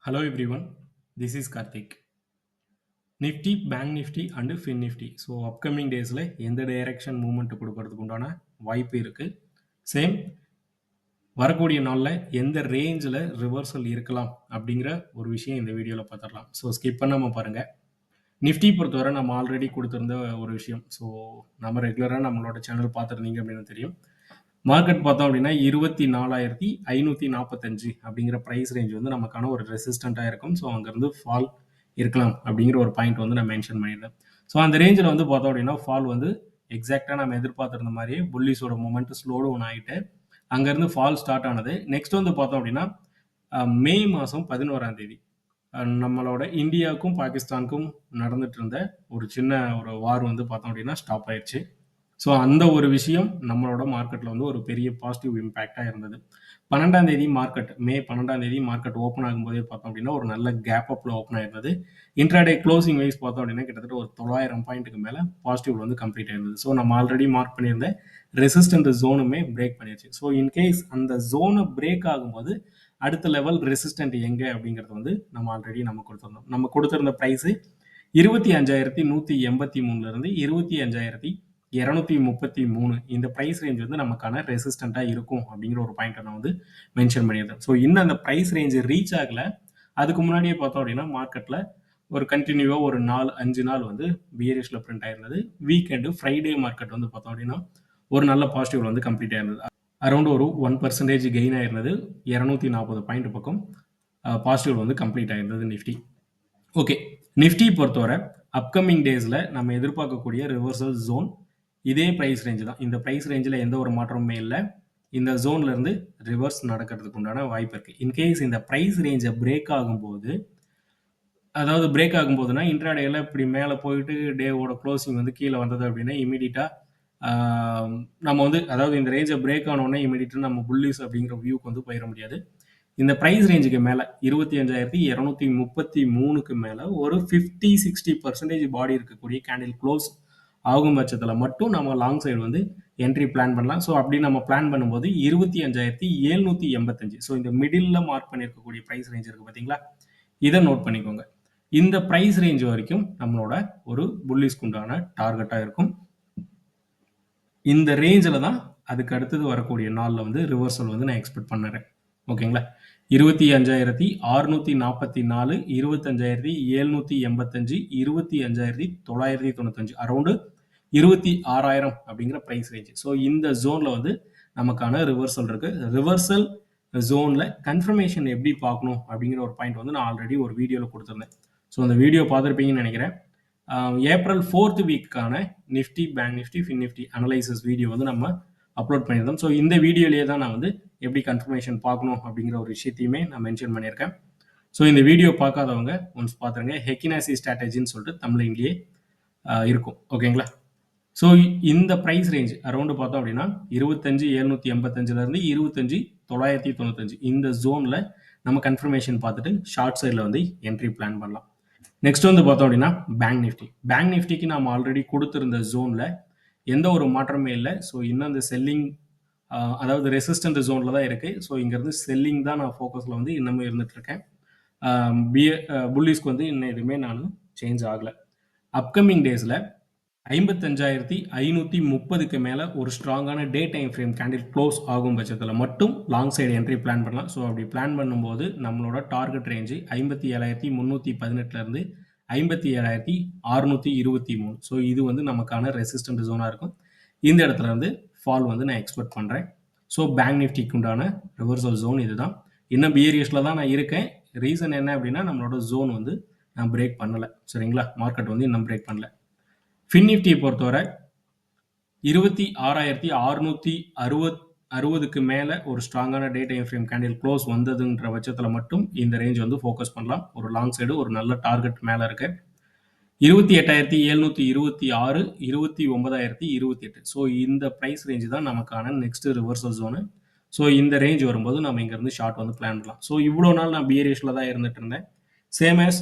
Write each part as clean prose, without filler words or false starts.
Hello everyone, this is Karthik. Nifty, bank Nifty and fin Nifty. So upcoming டேஸில் எந்த direction movement கொடுக்கறதுக்கு உண்டான வாய்ப்பு இருக்குது. சேம் வரக்கூடிய நாளில் எந்த ரேஞ்சில் ரிவர்சல் இருக்கலாம் அப்படிங்கிற ஒரு விஷயம் இந்த வீடியோவில் பார்த்துடலாம். ஸோ ஸ்கிப் பண்ணாமல் பாருங்கள். நிஃப்டி பொறுத்தவரை நம்ம ஆல்ரெடி கொடுத்துருந்த ஒரு விஷயம். ஸோ நம்ம ரெகுலராக நம்மளோட சேனல் பார்த்துருந்தீங்க அப்படின்னு தெரியும். மார்க்கெட் பார்த்தோம் அப்படின்னா 24,545 அப்படிங்கிற ப்ரைஸ் ரேஞ்ச் வந்து நமக்கான ஒரு ரெசிஸ்டண்ட்டாக இருக்கும். ஸோ அங்கேருந்து ஃபால் இருக்கலாம் அப்படிங்கிற ஒரு பாயிண்ட் வந்து நான் மென்ஷன் பண்ணியிருந்தேன். ஸோ அந்த ரேஞ்சில் வந்து பார்த்தோம் அப்படின்னா ஃபால் வந்து எக்ஸாக்டாக நம்ம எதிர்பார்த்துருந்த மாதிரியே புல்லிஸோட மூமெண்ட் ஸ்லோ டவுன் ஆகிட்டு அங்கேருந்து ஃபால் ஸ்டார்ட் ஆனது. நெக்ஸ்ட் வந்து பார்த்தோம் அப்படின்னா மே மாதம் 11ஆம் தேதி நம்மளோட இந்தியாவுக்கும் பாகிஸ்தானுக்கும் நடந்துட்டு இருந்த ஒரு சின்ன ஒரு வார் வந்து பார்த்தோம் அப்படின்னா ஸ்டாப் ஆயிடுச்சு. ஸோ அந்த ஒரு விஷயம் நம்மளோட மார்க்கெட்டில் வந்து ஒரு பெரிய பாசிட்டிவ் இம்பேக்டாக இருந்தது. 12ஆம் தேதி மார்க்கெட் மே 12ஆம் தேதி மார்க்கெட் ஓப்பன் ஆகும்போதே பார்த்தோம் அப்படின்னா ஒரு நல்ல கேப் அப்பில் ஓப்பன் ஆயிருந்தது. இன்ட்ராடே க்ளோசிங் வைஸ் பார்த்தோம் அப்படின்னா கிட்டத்தட்ட ஒரு 900 பாயிண்ட்டுக்கு மேலே பாசிட்டிவ் வந்து கம்ப்ளீட் ஆயிருந்தது. ஸோ நம்ம ஆல்ரெடி மார்க் பண்ணியிருந்த ரெசிஸ்டன்ட் ஜோனுமே பிரேக் பண்ணிடுச்சு. ஸோ இன்கேஸ் அந்த ஜோனை பிரேக் ஆகும்போது அடுத்த லெவல் ரெசிஸ்டன்ட் எங்கே அப்படிங்கிறது வந்து நம்ம ஆல்ரெடி நம்ம கொடுத்துருந்தோம். நம்ம கொடுத்துருந்த ப்ரைஸு 25,183 25,233 இந்த ப்ரைஸ் ரேஞ்ச் வந்து நமக்கான ரெசிஸ்டண்ட்டாக இருக்கும் அப்படிங்கிற ஒரு பாயிண்ட் நான் வந்து மென்ஷன் பண்ணியிருந்தேன். ஸோ இன்னும் அந்த ப்ரைஸ் ரேஞ்ச் ரீச் ஆகல. அதுக்கு முன்னாடியே பார்த்தோம் அப்படின்னா மார்க்கெட்டில் ஒரு கண்டினியூவாக ஒரு 4-5 நாள் வந்து பியரிஷ்ல பிரிண்ட் ஆயிருந்தது. வீக்கெண்டு ஃப்ரைடே மார்க்கெட் வந்து பார்த்தோம் அப்படின்னா ஒரு நல்ல பாசிட்டிவ் வந்து கம்ப்ளீட் ஆயிருந்தது. அரௌண்ட் ஒரு 1% கெயின் ஆயிருந்தது. 240 பாயிண்ட் பக்கம் பாசிட்டிவ் வந்து கம்ப்ளீட் ஆயிருந்தது நிஃப்டி. ஓகே, நிஃப்டி பொறுத்தவரை அப்கமிங் டேஸில் நம்ம எதிர்பார்க்கக்கூடிய ரிவர்சல் ஜோன் இதே ப்ரைஸ் ரேஞ்சு தான். இந்த ப்ரைஸ் ரேஞ்சில் எந்த ஒரு மாற்றமுமே இல்லை. இந்த ஜோன்லேருந்து ரிவர்ஸ் நடக்கிறதுக்கு உண்டான வாய்ப்பு இருக்குது. இன்கேஸ் இந்த ப்ரைஸ் ரேஞ்சை பிரேக் ஆகும்போது, அதாவது பிரேக் ஆகும்போதுனா இன்ட்ராடேயில் இப்படி மேலே போயிட்டு டேவோட க்ளோசிங் வந்து கீழே வந்தது அப்படின்னா இமீடியட்டாக நம்ம வந்து அதாவது இந்த ரேஞ்சை பிரேக் ஆனோடனே இமீடியட்டாக நம்ம புல்லிஸ் அப்படிங்கிற வியூக்கு வந்து போயிட முடியாது. இந்த ப்ரைஸ் ரேஞ்சுக்கு மேலே 25,233க்கு மேலே ஒரு 50-60% பாடி இருக்கக்கூடிய கேண்டில் க்ளோஸ் ஆகும் பட்சத்தில் மட்டும் நம்ம லாங் சைடு வந்து என்ட்ரி பிளான் பண்ணலாம். ஸோ அப்படி நம்ம பிளான் பண்ணும்போது 25,785 ஸோ இந்த மிடில் மார்க் பண்ணியிருக்கக்கூடிய ப்ரைஸ் ரேஞ்ச் இருக்குது பார்த்தீங்களா, இதை நோட் பண்ணிக்கோங்க. இந்த ப்ரைஸ் ரேஞ்ச் வரைக்கும் நம்மளோட ஒரு புல்லிஸ்க்கு உண்டான டார்கெட்டாக இருக்கும். இந்த ரேஞ்சில் தான் அதுக்கு அடுத்தது வரக்கூடிய நாளில் வந்து ரிவர்சல் வந்து நான் எக்ஸ்பெக்ட் பண்ணுறேன். ஓகேங்களா, 25,644, 25,785, 25,995 அரௌண்டு 26,000 அப்படிங்கிற ப்ரைஸ் ரேஞ்ச். ஸோ இந்த ஜோனில் வந்து நமக்கான ரிவர்சல் இருக்குது. ரிவர்சல் ஜோனில் கன்ஃபர்மேஷன் எப்படி பார்க்கணும் அப்படிங்கிற ஒரு பாயிண்ட் வந்து நான் ஆல்ரெடி ஒரு வீடியோவில் கொடுத்துருந்தேன். ஸோ அந்த வீடியோ பார்த்துருப்பீங்கன்னு நினைக்கிறேன். ஏப்ரல் 4th வீக்கான Nifty, bank Nifty, fin Nifty analysis video வந்து நம்ம அப்லோட் பண்ணியிருந்தோம். ஸோ இந்த வீடியோலேயே தான் நான் வந்து எப்படி கன்ஃபர்மேஷன் பார்க்கணும் அப்படிங்கிற ஒரு விஷயத்தையுமே நான் மென்ஷன் பண்ணியிருக்கேன். ஸோ இந்த வீடியோ பார்க்காதவங்க ஒன்ஸ் பார்த்துருங்க. ஹெக்கினாசி ஸ்ட்ராட்டஜின்னு சொல்லிட்டு தமிழ்லேயே இருக்கும். ஓகேங்களா, ஸோ இந்த ப்ரைஸ் ரேஞ்ச் அரௌண்டு பார்த்தோம் அப்படின்னா 25,785லேருந்து 25,995 இந்த ஜோனில் நம்ம கன்ஃபர்மேஷன் பார்த்துட்டு ஷார்ட் சைடில் வந்து என்ட்ரி பிளான் பண்ணலாம். நெக்ஸ்ட் வந்து பார்த்தோம் அப்படின்னா பேங்க் நிஃப்டி. பேங்க் நிஃப்டிக்கு நம்ம ஆல்ரெடி கொடுத்துருந்த ஜோனில் எந்த ஒரு மாற்றமே இல்லை. ஸோ இன்னும் அந்த செல்லிங் அதாவது ரெசிஸ்டன்ட் ஜோனில் தான் இருக்குது. ஸோ இங்கேருந்து செல்லிங் தான் நான் ஃபோக்கஸில் வந்து இன்னமும் இருந்துகிட்ருக்கேன். புல்லிஸ்க்கு வந்து இன்னும் எதுவுமே நான் சேஞ்ச் ஆகலை. அப்கமிங் டேஸில் 55,530க்கு மேலே ஒரு ஸ்ட்ராங்கான day time frame candle close ஆகும் பட்சத்தில் மட்டும் லாங் சைடு என்ட்ரி பிளான் பண்ணலாம். ஸோ அப்படி பிளான் பண்ணும்போது நம்மளோட டார்கெட் ரேஞ்சு 57,318லேருந்து 57,623. ஸோ இது வந்து நமக்கான ரெசிஸ்டன்ட் ஜோனாக இருக்கும். இந்த இடத்துல வந்து ஃபால் வந்து நான் எக்ஸ்பெக்ட் பண்ணுறேன். ஸோ பேங்க் நிஃப்டிக்கு உண்டான ரிவர்சல் ஜோன் இதுதான். இன்னும் பியரிஷில் தான் நான் இருக்கேன். ரீசன் என்ன அப்படின்னா நம்மளோட ஜோன் வந்து நான் பிரேக் பண்ணலை. சரிங்களா, மார்க்கெட் வந்து இன்னும் பிரேக் பண்ணல. ஃபின் நிஃப்டியை பொறுத்தவரை 26,660க்கு மேலே ஒரு ஸ்ட்ராங்கான day time frame candle close வந்ததுன்ற பட்சத்தில் மட்டும் இந்த ரேஞ்ச் வந்து ஃபோக்கஸ் பண்ணலாம். ஒரு லாங் சைடு ஒரு நல்ல டார்கெட் மேலே இருக்கு. 28,726, 29,028. ஸோ இந்த ப்ரைஸ் ரேஞ்ச் தான் நமக்கான நெக்ஸ்ட் ரிவர்சல் ஜோனு. ஸோ இந்த ரேஞ்ச் வரும்போது நம்ம இங்கேருந்து ஷார்ட் வந்து பிளான் பண்ணலாம். ஸோ இவ்வளோ நாள் நான் பியரிஷில் தான் இருந்துட்டு இருந்தேன். சேம் ஆஸ்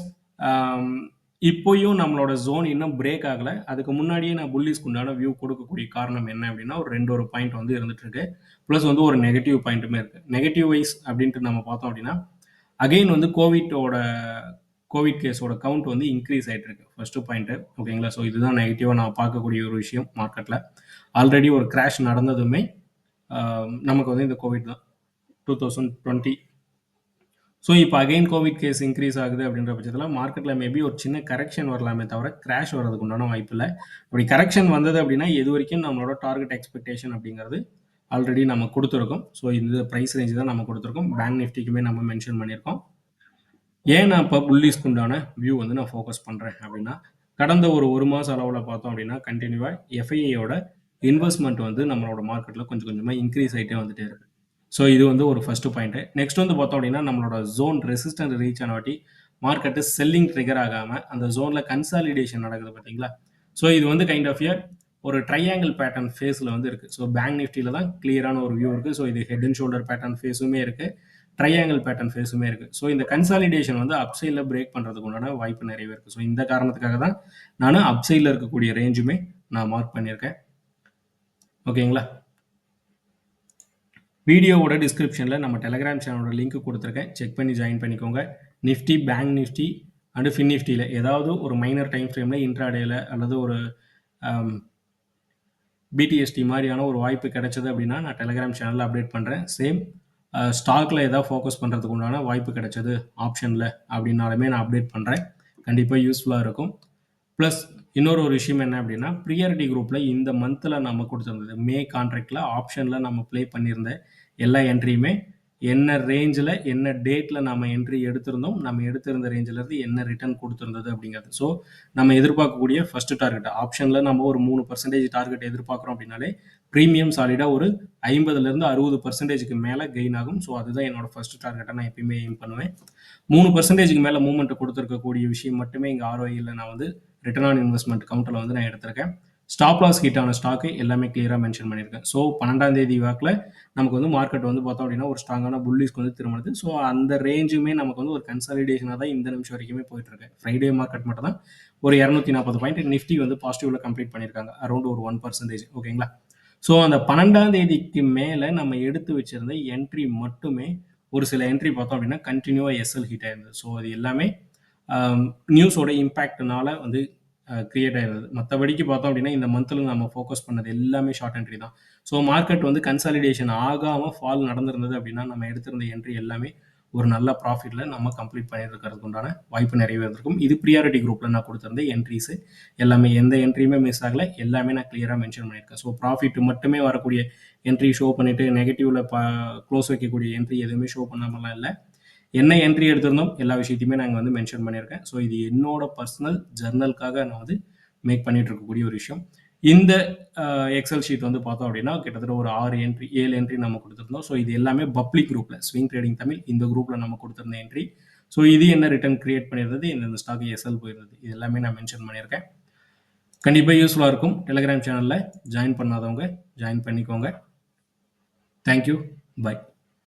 இப்போயும் நம்மளோட ஜோன் இன்னும் பிரேக் ஆகலை. அதுக்கு முன்னாடியே நான் புல்லிஸ்க்கு உண்டான வியூ கொடுக்கக்கூடிய காரணம் என்ன அப்படின்னா ஒரு பாயிண்ட் வந்து இருந்துட்டு இருக்கு. ப்ளஸ் வந்து ஒரு நெகட்டிவ் பாயிண்ட்டுமே இருக்குது. நெகட்டிவ் வைஸ் அப்படின்ட்டு நம்ம பார்த்தோம் அப்படின்னா அகைன் வந்து கோவிட் கேஸோட கவுண்ட் வந்து இன்க்ரீஸ் ஆயிட்டு இருக்கு. First point. ஓகேங்களா? ஸோ இதுதான் நெகட்டிவா நான் பார்க்கக்கூடிய ஒரு விஷயம் மார்க்கெட்ல. ஆல்ரெடி ஒரு கிராஷ் நடந்ததுமே நமக்கு வந்து இந்த கோவிட் தான் 2020. ஸோ இப்போ அகைன் கோவிட் கேஸ் இன்க்ரீஸ் ஆகுது அப்படின்ற பட்சத்தில் மார்க்கெட்டில் மேபி ஒரு சின்ன கரெக்ஷன் வரலாமே தவிர கிராஷ் வரதுக்கு உண்டான வாய்ப்பு இல்லை. அப்படி கரெக்ஷன் வந்தது அப்படின்னா எது வரைக்கும் நம்மளோட டார்கெட் எக்ஸ்பெக்டேஷன் அப்படிங்கிறது ஆல்ரெடி நம்ம கொடுத்துருக்கோம். ஸோ இந்த ப்ரைஸ் ரேஞ்ச் தான் நம்ம கொடுத்துருக்கோம். பேங்க் நிஃப்டிக்குமே நம்ம மென்ஷன் பண்ணியிருக்கோம். ஏன் நான் இப்போ புல்லிஸ்க்கு உண்டான வியூ வந்து நான் ஃபோக்கஸ் பண்ணுறேன் அப்படின்னா, கடந்த ஒரு மாதம் அளவில் பார்த்தோம் அப்படின்னா கண்டினியூவாக எஃப்ஐஐயோட இன்வெஸ்ட்மெண்ட் வந்து நம்மளோட மார்க்கெட்டில் கொஞ்சம் கொஞ்சமாக இன்க்ரீஸ் ஆகிட்டே வந்துட்டே இருக்கு. ஸோ இது வந்து ஒரு ஃபர்ஸ்ட் பாயிண்ட். நெக்ஸ்ட் வந்து பார்த்தோம் அப்படின்னா நம்மளோட ஜோன் ரெசிஸ்டன்ட் ரீச் ஆன வாட்டி மார்க்கெட்டு செல்லிங் ட்ரிகர் ஆகாமல் அந்த ஜோனில் கன்சாலிடேஷன் நடக்குது பார்த்தீங்களா? ஸோ இது வந்து கைண்ட் ஆஃப் ஒரு ட்ரையாங்கிள் பேட்டர்ன் ஃபேஸில் வந்து இருக்குது. ஸோ பேங்க் நிஃப்டியில் தான் கிளியரான ஒரு வியூ இருக்குது. ஸோ இது ஹெட் அண்ட் ஷோல்டர் பேட்டர்ன் ஃபேஸுமே இருக்குது, ட்ரையாங்கிள் பேட்டர்ன் ஃபேஸுமே இருக்குது. ஸோ இந்த கன்சாலிடேஷன் வந்து அப்சைடில் பிரேக் பண்ணுறதுக்கு உண்டான வாய்ப்பு நிறையவே இருக்குது. ஸோ இந்த காரணத்துக்காக தான் நான் அப்சைடில் இருக்கக்கூடிய ரேஞ்சுமே நான் மார்க் பண்ணியிருக்கேன். ஓகேங்களா? வீடியோவோட டிஸ்கிரிப்ஷனில் நம்ம டெலகிராம் சேனலோட லிங்க் கொடுத்துருக்கேன். செக் பண்ணி ஜாயின் பண்ணிக்கோங்க. Nifty, bank Nifty and fin நிஃப்டியில் ஏதாவது ஒரு மைனர் டைம் ஃப்ரேமில் இன்ட்ராடேயில் அல்லது ஒரு பிடிஎஸ்டி மாதிரியான ஒரு வாய்ப்பு கிடைச்சது அப்படின்னா நான் டெலகிராம் சேனலில் அப்டேட் பண்ணுறேன். சேம் ஸ்டாக்கில் ஏதாவது ஃபோக்கஸ் பண்ணுறதுக்கு உண்டான வாய்ப்பு கிடைச்சது ஆப்ஷனில் அப்படின்னாலுமே நான் அப்டேட் பண்ணுறேன். கண்டிப்பாக யூஸ்ஃபுல்லாக இருக்கும். ப்ளஸ் இன்னொரு விஷயம் என்ன அப்படின்னா, ப்ரியாரிட்டி குரூப்பில் இந்த மந்தில் நம்ம கொடுத்துருந்தது மே கான்ட்ராக்டில் ஆப்ஷனில் நம்ம ப்ளே பண்ணியிருந்த எல்லா என்ட்ரியுமே என்ன ரேஞ்சில் என்ன டேட்டில் நம்ம என்ட்ரி எடுத்திருந்தோம், நம்ம எடுத்திருந்த ரேஞ்சிலேருந்து என்ன ரிட்டர்ன் கொடுத்துருந்தது அப்படிங்கிறது. ஸோ நம்ம எதிர்பார்க்கக்கூடிய ஃபஸ்ட்டு டார்கெட் ஆப்ஷனில் நம்ம ஒரு 3% டார்கெட் எதிர்பார்க்குறோம் அப்படின்னாலே ப்ரீமியம் சாலிடாக ஒரு 50% 60% மேலே கெயின் ஆகும். ஸோ அதுதான் என்னோட ஃபர்ஸ்ட் டார்கெட்டை நான் எப்பயுமே எய்ம் பண்ணுவேன். 3% மேலே மூவ்மெண்ட் கொடுத்துருக்கக்கூடிய விஷயம் மட்டுமே இங்கே ஆர்ஓஐயில் நான் வந்து ரிட்டர்ன் ஆன் இன்வெஸ்ட்மெண்ட் கவுண்டில் வந்து நான் எடுத்திருக்கேன். ஸ்டாப் லாஸ் ஹிட்டான ஸ்டாக்கு எல்லாமே கிளியராக மென்ஷன் பண்ணியிருக்கேன். ஸோ 12ஆம் தேதி வாக்கில் நமக்கு வந்து மார்க்கெட் வந்து பார்த்தோம் அப்படின்னா ஒரு ஸ்ட்ராங்கான புல்லிஸ்க்கு வந்து திரும்பினது. ஸோ அந்த ரேஞ்சுமே நமக்கு வந்து ஒரு கன்சாலிடேஷனாக தான் இந்த நிமிஷம் வரைக்குமே போயிட்டுருக்கு. ஃப்ரைடே மார்க்கெட் மட்டும் தான் ஒரு 240 பாயிண்ட் நிஃப்டி வந்து பாசிட்டிவ்ல கம்ப்ளீட் பண்ணியிருக்காங்க, அரௌண்ட் ஒரு 1%. ஓகேங்களா? ஸோ அந்த 12ஆம் தேதிக்கு மேலே நம்ம எடுத்து வச்சிருந்த என்ட்ரி மட்டுமே ஒரு சில என்ட்ரி பார்த்தோம் அப்படின்னா கண்டினியூவாக எஸ்எல் ஹிட் ஆயிருந்தது. ஸோ அது எல்லாமே நியூஸோட இம்பேக்ட்னால வந்து கிரியேட் ஆயிருந்தது. மற்றபடிக்கு பார்த்தோம் அப்படின்னா இந்த மந்தில் நம்ம ஃபோக்கஸ் பண்ணது எல்லாமே ஷார்ட் என்ட்ரி தான். ஸோ மார்க்கெட் வந்து கன்சாலிடேஷன் ஆகாமல் ஃபால் நடந்திருந்தது அப்படின்னா நம்ம எடுத்திருந்த என்ட்ரி எல்லாமே ஒரு நல்ல ப்ராஃபிட்டில் நம்ம கம்ப்ளீட் பண்ணியிருக்கிறதுக்கு உண்டான வாய்ப்பு நிறையவே இருந்திருக்கும். இது ப்ரியாரிட்டி குரூப்பில் நான் கொடுத்துருந்த என்ட்ரிஸு எல்லாமே, எந்த என்ட்ரியுமே மிஸ் ஆகலை, எல்லாமே நான் கிளியராக மென்ஷன் பண்ணியிருக்கேன். ஸோ ப்ராஃபிட் மட்டுமே வரக்கூடிய என்ட்ரி ஷோ பண்ணிவிட்டு நெகட்டிவில் க்ளோஸ் வைக்கக்கூடிய என்ட்ரி எதுவுமே ஷோ பண்ணாமலாம் இல்லை. என்ன என்ட்ரி எடுத்திருந்தோம் எல்லா விஷயத்தையுமே நாங்கள் வந்து மென்ஷன் பண்ணியிருக்கேன். ஸோ இது என்னோட பர்சனல் ஜர்னலுக்காக நான் வந்து மேக் பண்ணிட்டு இருக்கக்கூடிய ஒரு விஷயம். இந்த எக்ஸல் ஷீட் வந்து பார்த்தோம் அப்படின்னா கிட்டத்தட்ட ஒரு 7 என்ட்ரி நம்ம கொடுத்துருந்தோம். ஸோ இது எல்லாமே பப்ளிக் குரூப்பில் ஸ்விங் ட்ரேடிங் தமிழ் இந்த குரூப்பில் நம்ம கொடுத்துருந்த என்ட்ரி. ஸோ இது என்ன ரிட்டர்ன் கிரியேட் பண்ணியிருந்தது, இந்த ஸ்டாக் எஸ்எல் போயிருந்தது, இது எல்லாமே நான் மென்ஷன் பண்ணியிருக்கேன். கண்டிப்பாக யூஸ்ஃபுல்லாக இருக்கும். டெலிகிராம் சேனலில் ஜாயின் பண்ணாதவங்க ஜாயின் பண்ணிக்கோங்க. தேங்க்யூ. பை.